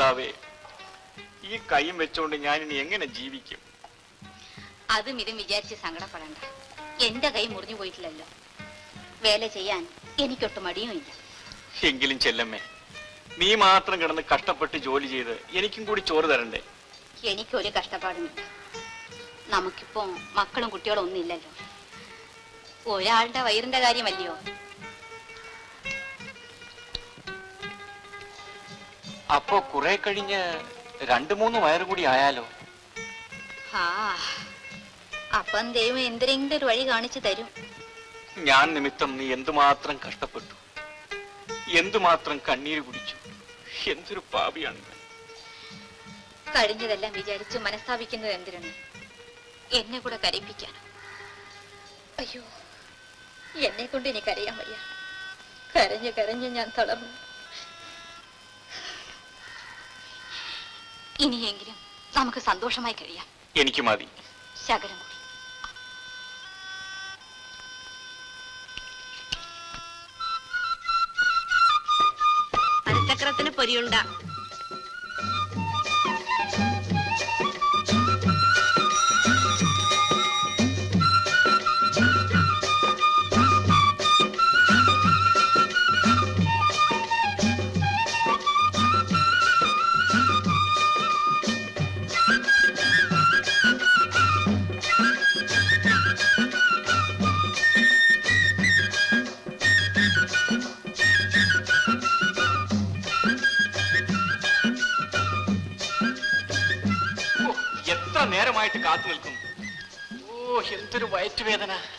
കർത്താവേ, ഈ കൈയും വെച്ചോണ്ട് ഞാൻ ഇനി എങ്ങനെ ജീവിക്കും? അതും ഇതും വിചാരിച്ച് സങ്കടപ്പെടണ്ട. എന്റെ കൈ മുറിഞ്ഞു പോയിട്ടില്ലല്ലോ. വേല ചെയ്യാൻ എനിക്കൊട്ടും മടിയും ഇല്ല. എങ്കിലും ചെല്ലമ്മേ, നീ മാത്രം കിടന്ന് കഷ്ടപ്പെട്ട് ജോലി ചെയ്ത് എനിക്കും കൂടി ചോറ് തരണ്ടേ? എനിക്കൊരു കഷ്ടപ്പാടുമില്ല. നമുക്കിപ്പോ മക്കളും കുട്ടികളും ഒന്നും ഇല്ലല്ലോ. ഒരാളുടെ വയറിന്റെ കാര്യമല്ലയോ. അപ്പോ കുറെ കഴിഞ്ഞ് 2-3 വയറ് കൂടി ആയാലോ? ആ, അപ്പം ദൈവം എന്തെങ്കിലും ഒരു വഴി കാണിച്ചു തരും. ഞാൻ നിമിത്തം നീ എന്തുമാത്രം കഷ്ടപ്പെട്ടു, എന്തുമാത്രം കണ്ണീര് കുടിച്ചു. എന്തൊരു പാപിയാണ് ഞാൻ. കഴിഞ്ഞതെല്ലാം വിചാരിച്ച് മനസ്താപിക്കുന്നത് എന്തിനാണ്? എന്നെ കൂടെ കരയിപ്പിക്കാനോ? അയ്യോ, എന്നെ കൊണ്ട് എനിക്കറിയാൻ വയ്യ. കരഞ്ഞ് കരഞ്ഞ് ഞാൻ തളർന്നു. ഇനിയെങ്കിലും നമുക്ക് സന്തോഷമായി കഴിയാം. എനിക്ക് മതി. ശകലം കൂടി. അരച്ചക്രത്തിന് പൊരിയുണ്ട. നേരമായിട്ട് കാത്തു നിൽക്കുന്നു. ഓ, എന്തൊരു വയറ്റുവേദന.